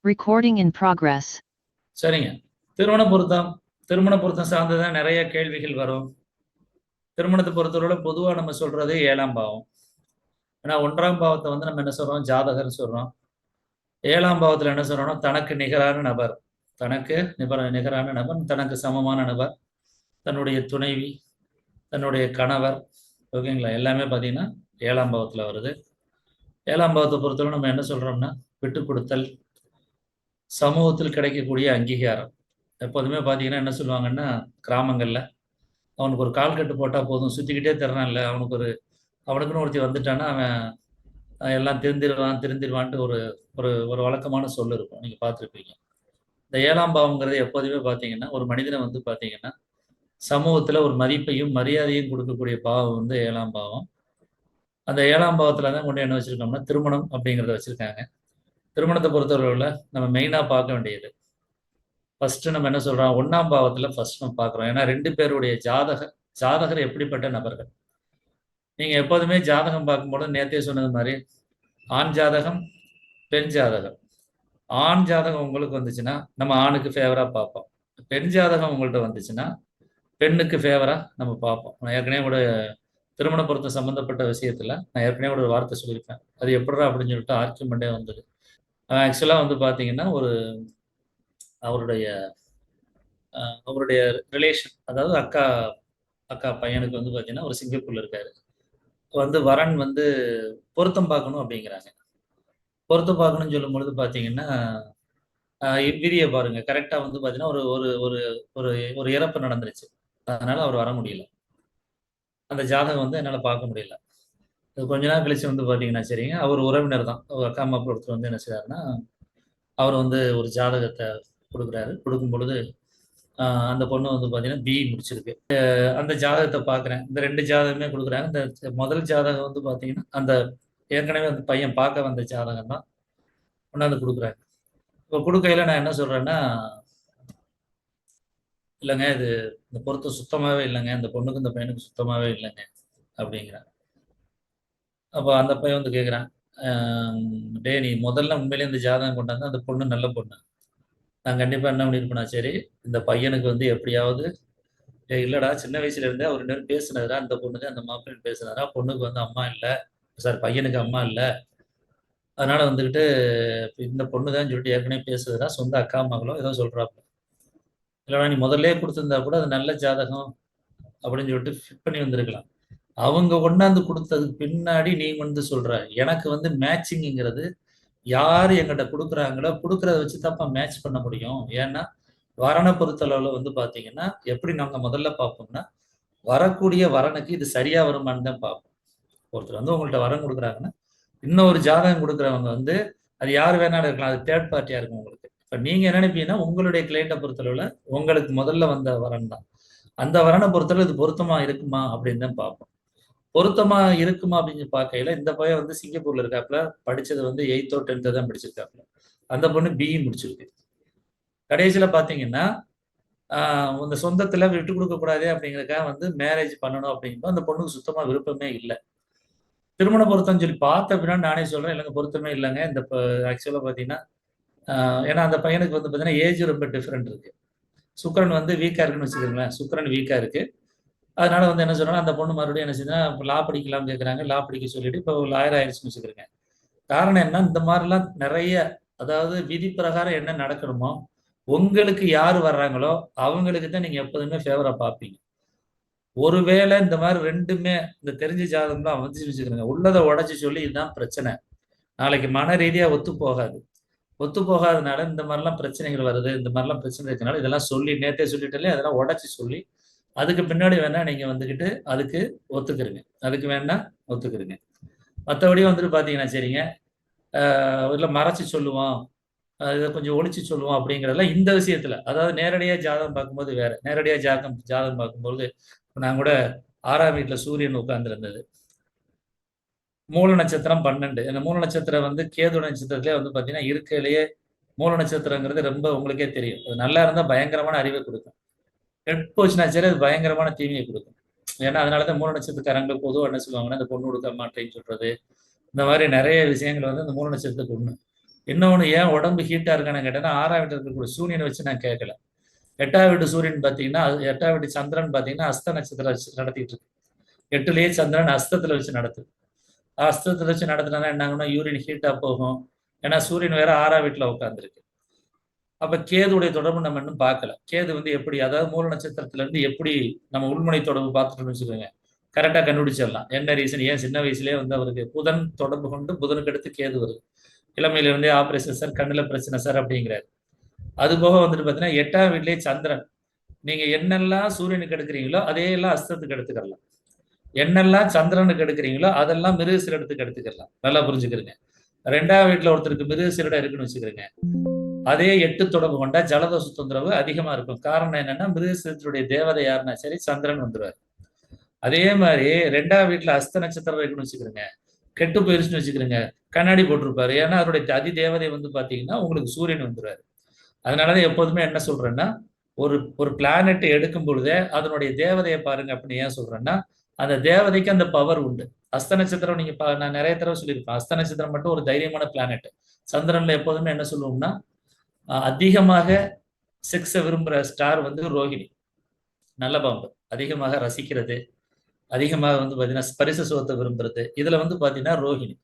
Recording in progress. சரிங்க. திருமண பொருத்தம் சார்ந்துதான் நிறைய கேள்விகள் வரும். திருமணத்தை பொறுத்தவரை பொதுவா நம்ம சொல்றது 7ஆம் பாவம். ஏன்னா 1ஆம் பாவத்தை வந்து நம்ம என்ன சொல்றோம், ஜாதகர்னு சொல்றோம். 7ஆம் பாவத்துல என்ன சொல்றோம்னா தனக்கு நிகரான நபர், தனக்கு சமமான நபர், தன்னுடைய துணைவி, தன்னுடைய கணவர், ஓகேங்களா, எல்லாமே பார்த்தீங்கன்னா 7ஆம் பாவத்துல வருது. 7ஆம் பாவத்தை பொறுத்தவரை நம்ம என்ன சொல்றோம்னா விட்டு கொடுத்தல், சமூகத்தில் கிடைக்கக்கூடிய அங்கீகாரம். எப்போதுமே பார்த்தீங்கன்னா என்ன சொல்லுவாங்கன்னா, கிராமங்களில் அவனுக்கு ஒரு கால் கட்டு போட்டால் போதும், சுற்றிக்கிட்டே தர்றான்ல, அவனுக்குன்னு ஒருத்தி வந்துட்டான்னா அவன் எல்லாம் திருந்திடுவான்ட்டு ஒரு ஒரு ஒரு வழக்கமான சொல் இருக்கும். நீங்கள் பார்த்துருப்பீங்க. இந்த 7ஆம் பாவங்கிறது எப்போதுமே பார்த்தீங்கன்னா ஒரு மனிதனை வந்து பார்த்தீங்கன்னா சமூகத்தில் ஒரு மதிப்பையும் மரியாதையும் கொடுக்கக்கூடிய பாவம் வந்து 7ஆம் பாவம். அந்த 7ஆம் பாவத்தில் தான் கொண்டு என்ன வச்சுருக்கோம்னா திருமணம் அப்படிங்கிறத வச்சுருக்காங்க. திருமணத்தை பொறுத்தவரையில் நம்ம மெயினாக பார்க்க வேண்டியது, ஃபர்ஸ்ட் நம்ம என்ன சொல்றோம், 1ஆம் பாவத்துல ஃபர்ஸ்ட் நம்ம பார்க்குறோம். ஏன்னா 2 பேருடைய ஜாதகர் எப்படிப்பட்ட நபர்கள். நீங்க எப்போதுமே ஜாதகம் பார்க்கும்போது நேத்தே சொன்னது மாதிரி ஆண் ஜாதகம், பெண் ஜாதகம். ஆண் ஜாதகம் உங்களுக்கு வந்துச்சுன்னா நம்ம ஆணுக்கு ஃபேவரா பார்ப்போம். பெண் ஜாதகம் உங்கள்கிட்ட வந்துச்சுன்னா பெண்ணுக்கு ஃபேவரா நம்ம பார்ப்போம். நான் ஏற்கனவே கூட திருமண பொருத்தம் சம்பந்தப்பட்ட விஷயத்துல நான் ஏற்கனவே ஒரு வார்த்தை சொல்லியிருப்பேன். அது எப்படிடா அப்படின்னு சொல்லிட்டு ஆர்கியூமெண்டே வந்தது. ஆக்சுவலா வந்து பாத்தீங்கன்னா அவருடைய அவருடைய ரிலேஷன், அதாவது அக்கா பையனுக்கு வந்து பார்த்தீங்கன்னா ஒரு சிங்கப்பூர்ல இருக்காரு. வந்து வரன் வந்து பொருத்தம் பார்க்கணும் அப்படிங்கிறாங்க. பொருத்தம் பார்க்கணும்னு சொல்லும் பொழுது பார்த்தீங்கன்னா விதியை பாருங்க, கரெக்டாக வந்து பார்த்தீங்கன்னா ஒரு ஒரு ஒரு ஒரு ஒரு இறப்பு நடந்துருச்சு. அதனால அவர் வர முடியல. அந்த ஜாதகம் வந்து என்னால் பார்க்க முடியல. கொஞ்ச நாள் கழிச்சு வந்து பார்த்தீங்கன்னா சரிங்க, அவர் உறவினர் தான், அக்கா மாப்பிள்ள ஒருத்தர் வந்து என்ன செய்யறாருன்னா அவர் வந்து ஒரு ஜாதகத்தை கொடுக்குறாரு. கொடுக்கும் பொழுது அந்த பொண்ணு வந்து பார்த்தீங்கன்னா பிஇ முடிச்சிருக்கு. அந்த ஜாதகத்தை பார்க்குறேன். இந்த 2 ஜாதகமே கொடுக்குறாங்க. இந்த முதல் ஜாதகம் வந்து பார்த்தீங்கன்னா அந்த ஏற்கனவே அந்த பையன் பார்க்க வந்த ஜாதகம் தான் கொண்டாந்து கொடுக்குறாங்க. இப்போ கொடுக்கையில நான் என்ன சொல்றேன்னா, இல்லைங்க இது இந்த பொருத்தம் சுத்தமாகவே இல்லைங்க, இந்த பொண்ணுக்கு இந்த பையனுக்கு சுத்தமாகவே இல்லைங்க அப்படிங்கிறான். அப்போ அந்த பையன் வந்து கேட்குறான், டே நீ முதல்ல உண்மையிலேயே இந்த ஜாதகம் கொண்டாந்து அந்த பொண்ணு நல்ல பொண்ணு, நான் கண்டிப்பாக என்ன பண்ணியிருப்பேனா, சரி இந்த பையனுக்கு வந்து எப்படியாவது, இல்லடா சின்ன வயசுல இருந்தே அவர் 2 பேரும் பேசினதுரா, அந்த பொண்ணுக்கு அந்த மாப்பிள்ளையும் பேசினாரா, பொண்ணுக்கு வந்து அம்மா இல்லை, சார் பையனுக்கு அம்மா இல்லை, அதனால வந்துக்கிட்டு இந்த பொண்ணு தான் சொல்லிட்டு ஏற்கனவே பேசுறதுடா, சொந்த அக்கா மகளோ ஏதோ சொல்றாப்புல. இல்லைடா நீ முதல்ல கொடுத்துருந்தா கூட அது நல்ல ஜாதகம் அப்படின்னு சொல்லிட்டு ஃபிட் பண்ணி வந்திருக்கலாம். அவங்க கொண்டாந்து கொடுத்ததுக்கு பின்னாடி நீ வந்து சொல்ற எனக்கு வந்து மேட்சிங்கிறது யாரு எங்கிட்ட கொடுக்குறாங்களோ கொடுக்கறத வச்சு தப்பா மேட்ச் பண்ண முடியும். ஏன்னா வரனை பொறுத்தளவுல வந்து பாத்தீங்கன்னா எப்படி நாங்க முதல்ல பார்ப்போம்னா வரக்கூடிய வரனுக்கு இது சரியா வருமானு தான் பார்ப்போம். ஒருத்தர் வந்து உங்கள்கிட்ட வரம் கொடுக்குறாங்கன்னா இன்னொரு ஜாதகம் கொடுக்குறவங்க வந்து அது யார் வேணாலும் இருக்கலாம், அது தேர்ட் பார்ட்டியா இருக்கும் உங்களுக்கு. இப்ப நீங்க என்ன நினைப்பீங்கன்னா உங்களுடைய கிளைண்ட்டை பொறுத்தளவுல உங்களுக்கு முதல்ல வந்த வரன் தான், அந்த வரனை பொறுத்தளவு இது பொருத்தமா இருக்குமா அப்படின்னு தான் பார்ப்போம். பொருத்தமா இருக்குமா அப்படின்னு பார்க்கையில இந்த பையன் வந்து சிங்கப்பூர்ல இருக்காப்புல, படிச்சது வந்து 8th 10th தான் படிச்சிருக்காப்புல, அந்த பொண்ணு பிஇ முடிச்சிருக்கு. கடைசியில பாத்தீங்கன்னா இந்த சொந்தத்துல விட்டு கொடுக்க கூடாது அப்படிங்கிறதுக்காக வந்து மேரேஜ் பண்ணணும் அப்படிங்கும்போது அந்த பொண்ணுக்கு சுத்தமா விருப்பமே இல்லை. திருமண பொருத்தம் சொல்லி பார்த்த பின்னாடி நானே சொல்றேன், இல்லைங்க பொருத்தமே இல்லைங்க. இந்த ஆக்சுவலா பாத்தீங்கன்னா ஏன்னா அந்த பையனுக்கு வந்து பாத்தீங்கன்னா ஏஜ் ரொம்ப டிஃபரெண்ட் இருக்கு. சுக்கரன் வந்து வீக்கா இருக்குன்னு வச்சுக்கோங்களேன், சுக்கரன் வீக்கா இருக்கு. அதனால வந்து என்ன சொல்றாங்க, அந்த பொண்ணு மறுபடியும் என்ன செய்யுதுன்னா லா படிக்கலாம் கேட்குறாங்க, லா படிக்க சொல்லிட்டு இப்போ லாயர் ஆயிடுச்சுன்னு வச்சுக்கிறேங்க. காரணம் என்ன, இந்த மாதிரிலாம் நிறைய, அதாவது விதி பிரகாரம் என்ன நடக்கணுமோ உங்களுக்கு யார் வர்றாங்களோ அவங்களுக்கு தான் நீங்க எப்போதுமே ஃபேவரா பார்ப்பீங்க. ஒருவேளை இந்த மாதிரி 2மே இந்த தெரிஞ்ச ஜாதகம் தான் வந்து வச்சுக்கிறேங்க, உள்ளதை உடச்சி சொல்லி இதுதான் பிரச்சனை, நாளைக்கு மன ரீதியா ஒத்து போகாதனால இந்த மாதிரிலாம் பிரச்சனைகள் வருது, இந்த மாதிரிலாம் பிரச்சனை இருக்கனால இதெல்லாம் சொல்லி நேற்றே சொல்லிட்டாலே அதெல்லாம் உடச்சி சொல்லி அதுக்கு பின்னாடி வேணா நீங்க வந்துக்கிட்டு அதுக்கு ஒத்துக்கிறீங்க. மற்றபடி வந்துட்டு பார்த்தீங்கன்னா சரிங்க, இல்லை மறைச்சி சொல்லுவோம், இதை கொஞ்சம் ஒழிச்சு சொல்லுவோம் அப்படிங்கிறதெல்லாம் இந்த விஷயத்துல, அதாவது நேரடியாக ஜாதகம் பார்க்கும்போது வேற. நேரடியாக ஜாதகம் பார்க்கும்போது நான் கூட 6ஆம் வீட்டுல சூரியன் உட்கார்ந்துருந்தது, மூல நட்சத்திரம் 12. இந்த மூல நட்சத்திரம் வந்து கேது நட்சத்திரத்திலே வந்து பார்த்தீங்கன்னா இருக்கையிலேயே மூல நட்சத்திரங்கிறது ரொம்ப உங்களுக்கே தெரியும், அது நல்லா இருந்தால் பயங்கரமான அறிவை கொடுக்கும், கெட்டு போச்சுன்னா சரி அது பயங்கரமான தீமையை கொடுக்கும். ஏன்னா அதனாலதான் மூல நட்சத்திரக்காரங்களுக்கு பொதுவாக என்ன சொல்லுவாங்கன்னா இந்த பொண்ணு கொடுக்க மாட்டேன்னு சொல்றது, இந்த மாதிரி நிறைய விஷயங்கள் வந்து இந்த மூல நட்சத்திரத்துக்கு ஒண்ணு. இன்னொன்று ஏன் உடம்பு ஹீட்டாக இருக்கான்னு கேட்டேன்னா 6ஆம் வீட்டில் இருக்கக்கூடிய சூரியனை வச்சு நான் கேட்கல. 8ஆம் வீட்டு சூரியன் பார்த்தீங்கன்னா 8ஆம் வீட்டு சந்திரன் பார்த்தீங்கன்னா அஸ்த நட்சத்திரம் வச்சு நடத்திட்டு இருக்கு. 8லயே சந்திரன் அஸ்தத்தில் வச்சு நடத்துது. அஸ்தத்தில் வச்சு நடத்தினா என்னாங்கன்னா யூரின் ஹீட்டாக போகும். ஏன்னா சூரியன் வேற 6ஆம் வீட்டில் உட்காந்துருக்கு. அப்ப கேதுடைய தொடர்பு நம்ம இன்னும் பார்க்கல. கேது வந்து எப்படி, அதாவது மூல நட்சத்திரத்துல இருந்து எப்படி நம்ம உள்முனை தொடர்பு பார்த்துட்டோம்னு வச்சுக்கோங்க, கரெக்டா கண்டுபிடிச்சிடலாம். என்ன ரீசன், ஏன் சின்ன வயசுலயே வந்து அவருக்கு புதன் தொடர்பு கொண்டு புதனுக்கு அடுத்து கேது வருது. இளமையில இருந்தே ஆபரேஷன் சார், கண்ணுல பிரச்சனை சார் அப்படிங்கிறாரு. அது போக வந்துட்டு பாத்தீங்கன்னா 8ஆம் வீட்லயே சந்திரன். நீங்க என்னெல்லாம் சூரியனுக்கு எடுக்கிறீங்களோ அதையெல்லாம் அஸ்தத்துக்கு எடுத்துக்கலாம். என்னெல்லாம் சந்திரனுக்கு எடுக்கிறீங்களோ அதெல்லாம் மிருகசீரடத்துக்கு எடுத்துக்கலாம். நல்லா புரிஞ்சுக்கிறீங்க. 2ஆம் வீட்டுல ஒருத்தருக்கு மிருகசீரடம் இருக்குன்னு வச்சுக்கிறீங்க, அதே 8 தொடர்பு கொண்டா ஜலதோஷ தொந்தரவு அதிகமா இருக்கும். காரணம் என்னன்னா மிருகசீரத்துடைய தேவதை யாருன்னா சரி சந்திரன் வந்துருவார். அதே மாதிரி 2ஆம் வீட்டுல அஸ்த நட்சத்திரம் இருக்குன்னு வச்சுக்கிறீங்க, கெட்டு போயிருச்சுன்னு வச்சுக்கிறீங்க, கண்ணாடி போட்டிருப்பாரு. ஏன்னா அதனுடைய அதி தேவதை வந்து பாத்தீங்கன்னா உங்களுக்கு சூரியன் வந்துருவாரு. அதனாலதான் எப்போதுமே என்ன சொல்றேன்னா, ஒரு ஒரு பிளானெட்டை எடுக்கும் பொழுதே அதனுடைய தேவதையை பாருங்க அப்படின்னு ஏன் சொல்றேன்னா, அந்த தேவதைக்கு அந்த பவர் உண்டு. அஸ்த நட்சத்திரம் நீங்க நான் நிறைய தடவை சொல்லியிருப்பேன், அஸ்த நட்சத்திரம் மட்டும் ஒரு தைரியமான பிளானெட். சந்திரன்ல எப்போதுமே என்ன சொல்லுவோம்னா, அதிகமாக செக்ஸை விரும்புகிற ஸ்டார் வந்து ரோஹிணி, நல்ல பாம்பு. அதிகமாக ரசிக்கிறது, அதிகமாக வந்து பார்த்தீங்கன்னா ஸ்பரிச சுகத்தை விரும்புறது, இதுல வந்து பார்த்தீங்கன்னா ரோஹிணி.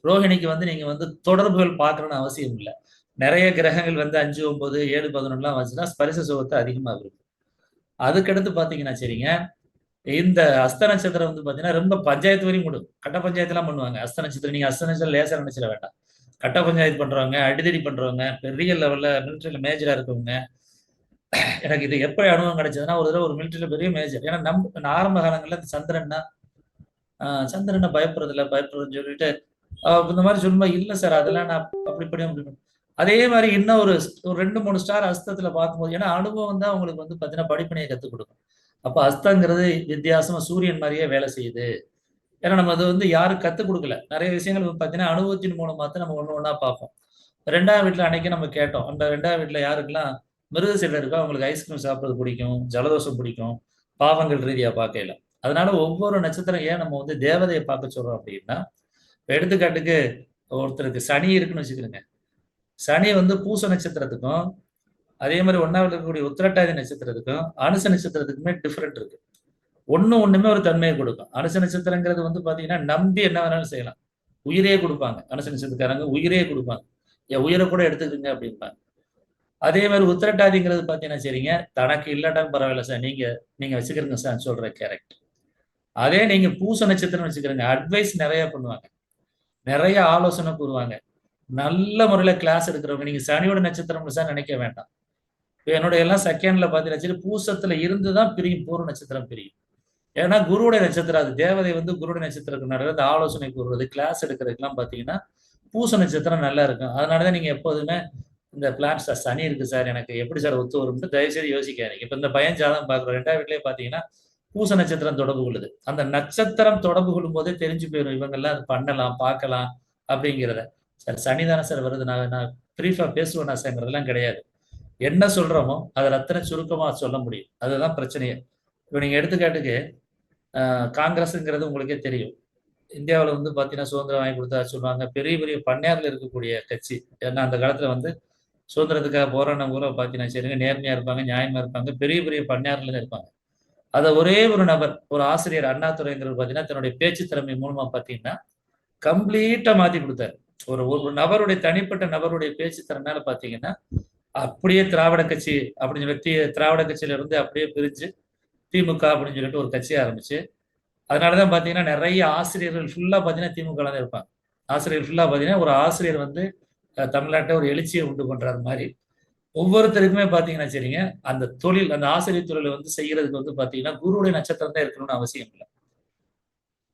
ரோஹிணிக்கு வந்து நீங்க வந்து தொடர்புகள் பார்க்கணும்னு அவசியம் இல்லை. நிறைய கிரகங்கள் வந்து 5, 9, 7, 11 வந்துச்சுன்னா ஸ்பரிச சுகத்தை அதிகமாக விரும்பும். அதுக்கடுத்து பார்த்தீங்கன்னா சரிங்க, இந்த அஸ்த நட்சத்திரம் வந்து பார்த்தீங்கன்னா ரொம்ப பஞ்சாயத்து வரையும் முடியும். கட்ட பஞ்சாயத்துலாம் பண்ணுவாங்க அஸ்த நட்சத்திரம். நீங்க அஸ்த நட்சத்திரம் லேசா நினைச்சிட வேண்டாம். கட்ட பஞ்சாயத்து பண்றவங்க, அடிதடி பண்றவங்க, பெரிய லெவல்ல மிலிட்டரியில மேஜரா இருக்கவங்க. எனக்கு இது எப்படி அனுபவம் கிடைச்சதுன்னா, ஒரு தடவை ஒரு மிலிட்டரியில பெரிய மேஜர். ஏன்னா நான் ஆரம்ப காலங்கள்ல இந்த சந்திரன்னா சந்திரனை பயப்படுறதில்ல பயப்படுறதுன்னு சொல்லிட்டு இந்த மாதிரி சொல்லும்போது, இல்ல சார் அதெல்லாம் நான் அப்படி பண்ணி அப்படி பண்ணி அதே மாதிரி இன்னும் ஒரு 2, 3 ஸ்டார் அஸ்தத்துல பார்க்கும்போது, ஏன்னா அனுபவம் தான் உங்களுக்கு வந்து பார்த்தீங்கன்னா படிப்பினையை கற்றுக் கொடுக்கும். அப்ப அஸ்தங்கிறது வித்தியாசமா சூரியன் மாதிரியே வேலை செய்யுது. ஏன்னா நம்ம அது வந்து யாரும் கத்துக் கொடுக்கல. நிறைய விஷயங்கள் வந்து பார்த்தீங்கன்னா அனுபவத்தின் மூலமா தான் நம்ம ஒண்ணு ஒண்ணா பார்ப்போம். 2ஆம் வீட்ல அன்னைக்கு நம்ம கேட்டோம். அந்த 2ஆம் வீட்ல யாருக்கெல்லாம் மிருகசீரடம் இருக்கோ அவங்களுக்கு ஐஸ்கிரீம் சாப்பிடுறது பிடிக்கும், ஜலதோஷம் பிடிக்கும், பாவங்கள் ரீதியா பார்க்கையில. அதனால ஒவ்வொரு நட்சத்திரம் ஏன் நம்ம வந்து தேவதையை பார்க்க சொல்றோம் அப்படின்னா, இப்ப எடுத்துக்காட்டுக்கு ஒருத்தருக்கு சனி இருக்குன்னு வச்சுக்கிறோங்க. சனி வந்து பூச நட்சத்திரத்துக்கும், அதே மாதிரி 1ஆவது இருக்கக்கூடிய உத்திரட்டாதி நட்சத்திரத்துக்கும், அனுச நட்சத்திரத்துக்குமே டிஃபரெண்ட் இருக்கு. ஒண்ணுமே ஒரு தன்மையை கொடுக்கும். அனுச நட்சத்திரங்கிறது வந்து பாத்தீங்கன்னா நம்பி என்ன வேணாலும் செய்யலாம். உயிரே கொடுப்பாங்க. அனுச நட்சத்திரக்காரங்க உயிரே கொடுப்பாங்க. என் உயிரை கூட எடுத்துக்கங்க அப்படிம்பாங்க. அதே மாதிரி உத்திரட்டாதிங்கிறது பாத்தீங்கன்னா சரிங்க, தனக்கு இல்லாட்டாலும் பரவாயில்ல சார், நீங்க நீங்க வச்சுக்கிறீங்க சார் சொல்ற கேரக்டர். அதே நீங்க பூச நட்சத்திரம் வச்சுக்கிறீங்க, அட்வைஸ் நிறைய பண்ணுவாங்க, நிறைய ஆலோசனை கூறுவாங்க, நல்ல முறையில கிளாஸ் எடுக்கிறவங்க. நீங்க சனியோட நட்சத்திரம் சார் நினைக்க வேண்டாம். என்னுடைய எல்லாம் செகண்ட்ல பாத்தீங்கன்னா சரி, பூசத்துல இருந்துதான் பிரியும், பூர்வ நட்சத்திரம் பிரியும். ஏன்னா குருவுடைய நட்சத்திரம், அது தேவதை வந்து குருவுடைய நட்சத்திரத்துக்கு நிறைய ஆலோசனை கூறுறது, கிளாஸ் எடுக்கிறதுக்கெல்லாம் பாத்தீங்கன்னா பூச நட்சத்திரம் நல்லா இருக்கும். அதனாலதான் நீங்க எப்போதுமே இந்த பிளான்ஸ் சனி இருக்கு சார், எனக்கு எப்படி சார் ஒத்து வரும்னு தயவுசெய்து யோசிக்காதீங்க. இப்ப இந்த பையன் ஜாதகம் பார்க்குறோம், 2ஆம் வீட்லயே பாத்தீங்கன்னா பூச நட்சத்திரம் தொடர்பு கொள்ளுது. அந்த நட்சத்திரம் தொடர்பு கொள்ளும் போதே தெரிஞ்சு போயிடும் இவங்கெல்லாம் அது பண்ணலாம் பார்க்கலாம் அப்படிங்கிறத. சார் சனி தானே சார் வருது, நான் பிரீஃபா பேசுவேன் சார்ங்கிறதெல்லாம் கிடையாது. என்ன சொல்றோமோ அதை ரத்தனை சுருக்கமா சொல்ல முடியும். அதுதான் பிரச்சனையே. இப்போ நீங்க எடுத்துக்காட்டுக்கு காங்கிரஸ்ங்கிறது உங்களுக்கே தெரியும். இந்தியாவில் வந்து பார்த்தீங்கன்னா சுதந்திரம் வாங்கி கொடுத்தா சொல்லுவாங்க, பெரிய பெரிய பண்ணையாரில் இருக்கக்கூடிய கட்சி. ஏன்னா அந்த காலத்துல வந்து சுதந்திரத்துக்காக போராடின ஊரை பார்த்தீங்கன்னா சரிங்க, நேர்மையா இருப்பாங்க, நியாயமா இருப்பாங்க, பெரிய பெரிய பண்ணையாரில் இருப்பாங்க. அதை ஒரே ஒரு நபர், ஒரு ஆசிரியர் அண்ணாதுரைங்கிறது பார்த்தீங்கன்னா தன்னுடைய பேச்சு திறமை மூலமா பார்த்தீங்கன்னா கம்ப்ளீட்டா மாத்தி கொடுத்தாரு. ஒரு ஒரு நபருடைய தனிப்பட்ட நபருடைய பேச்சு திறனால பார்த்தீங்கன்னா அப்படியே திராவிட கட்சி அப்படின்னு சொல்லி திராவிட கட்சியில இருந்து அப்படியே பிரிஞ்சு திமுக அப்படின்னு சொல்லிட்டு ஒரு கட்சி ஆரம்பிச்சு, அதனாலதான் பாத்தீங்கன்னா நிறைய ஆசிரியர்கள் ஃபுல்லா பாத்தீங்கன்னா திமுக தான் இருப்பாங்க. ஆசிரியர் ஃபுல்லா பாத்தீங்கன்னா ஒரு ஆசிரியர் வந்து தமிழ்நாட்டை ஒரு எழுச்சியை உண்டு பண்றாரு மாதிரி ஒவ்வொருத்தருக்குமே பாத்தீங்கன்னா சரிங்க, அந்த தொழில், அந்த ஆசிரியர் தொழிலை வந்து செய்யறதுக்கு வந்து பாத்தீங்கன்னா குருவுடைய நட்சத்திரம் தான் இருக்கணும்னு அவசியம் இல்லை.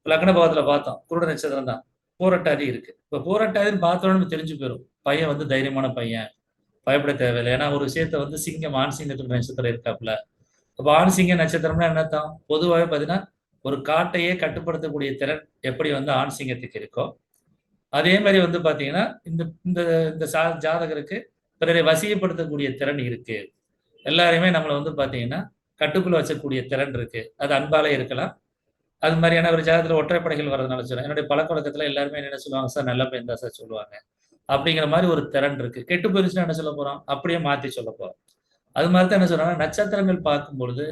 லக்ன பாவத்துல பார்த்தோம், குருட நட்சத்திரம் தான். போராட்டாதி இருக்கு. இப்ப போராட்டாதின்னு பார்த்தோன்னு தெரிஞ்சு போயிடும், பையன் வந்து தைரியமான பையன், பயப்பட தேவையில்லை. ஏன்னா ஒரு விஷயத்த வந்து சிங்கம், ஆண் சிங்கத்துக்கு நட்சத்திரம் இருக்காப்புல. அப்ப ஆண் சிங்க நட்சத்திரம்னா என்னத்தான், பொதுவாகவே பார்த்தீங்கன்னா ஒரு காட்டையே கட்டுப்படுத்தக்கூடிய திறன் எப்படி வந்து ஆண் சிங்கத்துக்கு இருக்கோ, அதே மாதிரி வந்து பாத்தீங்கன்னா இந்த இந்த இந்த ஜாதகருக்கு பிறரை வசியப்படுத்தக்கூடிய திறன் இருக்கு. எல்லாரையுமே நம்மளை வந்து பாத்தீங்கன்னா கட்டுக்குள்ள வச்சக்கூடிய திறன் இருக்கு. அது அன்பாலே இருக்கலாம். அது மாதிரியான ஒரு ஜாதகத்துல ஒற்றைப்படைகள் வர்றதுனால சொல்றேன். என்னுடைய பழக்க வழக்கத்துல எல்லாருமே என்ன சொல்லுவாங்க சார், நல்ல பையன் தான் சார் சொல்லுவாங்க. அப்படிங்கிற மாதிரி ஒரு திறன் இருக்கு. கெட்டு போயிருச்சுன்னா என்ன சொல்ல போறோம்? அப்படியே மாத்தி சொல்ல போறோம். அது மாதிரி தான் என்ன சொல்றாங்க, நட்சத்திரங்கள் பார்க்கும் பொழுது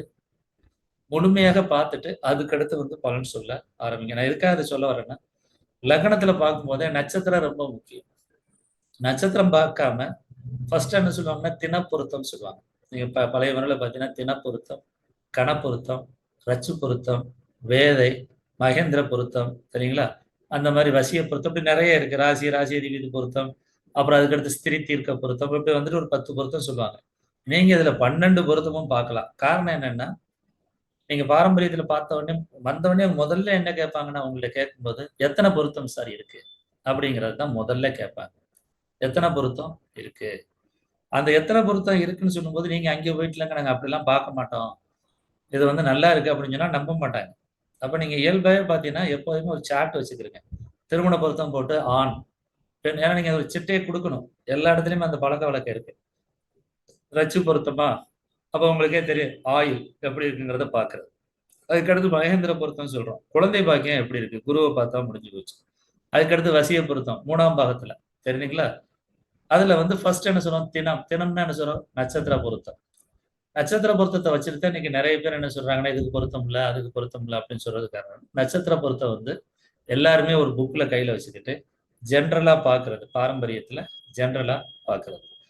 முழுமையாக பார்த்துட்டு அதுக்கடுத்து வந்து பலன் சொல்ல ஆரம்பிங்க. நான் எதுக்காக அதை சொல்ல வரேன்னா, லக்னத்துல பார்க்கும்போதே நட்சத்திரம் ரொம்ப முக்கியம். நட்சத்திரம் பார்க்காம ஃபர்ஸ்ட் என்ன சொல்லுவாங்கன்னா, தினப்பொருத்தம் சொல்லுவாங்க. நீங்க பழைய முறையில பார்த்தீங்கன்னா, தினப்பொருத்தம், கணப்பொருத்தம், ரச்சு பொருத்தம், வேதை, மகேந்திர பொருத்தம் சரிங்களா? அந்த மாதிரி வசிய பொருத்தம் இப்படி நிறைய இருக்கு. ராசி அதிபதி பொருத்தம், அப்புறம் அதுக்கடுத்து ஸ்திரி தீர்க்க பொருத்தம், இப்படி வந்துட்டு ஒரு 10 பொருத்தம் சொல்லுவாங்க. நீங்க இதுல 12 பொருத்தமும் பார்க்கலாம். காரணம் என்னன்னா, நீங்க பாரம்பரியத்துல பார்த்த உடனே வந்த உடனே முதல்ல என்ன கேட்பாங்கன்னா, உங்கள்ட்ட கேட்கும்போது, எத்தனை பொருத்தம் சார் இருக்கு? அப்படிங்கிறது தான் முதல்ல கேட்பாங்க. எத்தனை பொருத்தம் இருக்கு? அந்த எத்தனை பொருத்தம் இருக்குன்னு சொல்லும்போது, நீங்க அங்கே போயிட்டு இல்லங்க நாங்க அப்படிலாம் பார்க்க மாட்டோம். இது வந்து நல்லா இருக்கு அப்படின்னு சொன்னா நம்ப மாட்டாங்க. அப்ப நீங்க இயல்பாவே பார்த்தீங்கன்னா, எப்போதுமே ஒரு சார்ட் வச்சுக்கிருங்க. திருமண பொருத்தம் போட்டு ஆண், பெண் ஏன்னா நீங்க ஒரு சிட்டையே குடுக்கணும். எல்லா இடத்துலயுமே அந்த பழக்கவழக்கம் இருக்கு. ரச்சு பொருத்தமா? அப்ப உங்களுக்கே தெரியும். ஆயுள் எப்படி இருக்குங்கிறத பார்க்கிறது. அதுக்கடுத்து மகேந்திர பொருத்தம் சொல்றோம். குழந்தை பாக்கியம் எப்படி இருக்கு? குருவ பார்த்தா முடிஞ்சு போச்சு. அதுக்கடுத்து வசிய பொருத்தம் 3ஆம் பாகத்துல. தெரியுங்களா? அதுல வந்து ஃபர்ஸ்ட் என்ன சொல்றோம்? தினம். தினம்னா என்ன சொல்றோம்? நட்சத்திர பொருத்தம். நட்சத்திர பொருத்தத்தை வச்சுட்டு தான் இன்னைக்கு நிறைய பேர் என்ன சொல்றாங்கன்னா, இதுக்கு பொருத்தம் இல்ல, அதுக்கு பொருத்தம் இல்ல அப்படின்னு சொல்றது காரணம். நட்சத்திர பொருத்தம் வந்து எல்லாருமே ஒரு புக்ல கையில வச்சுக்கிட்டு, ஜென்ரலா பார்க்கிறது. பாரம்பரியத்துல ஜென்ரலா பார்க்கிறது.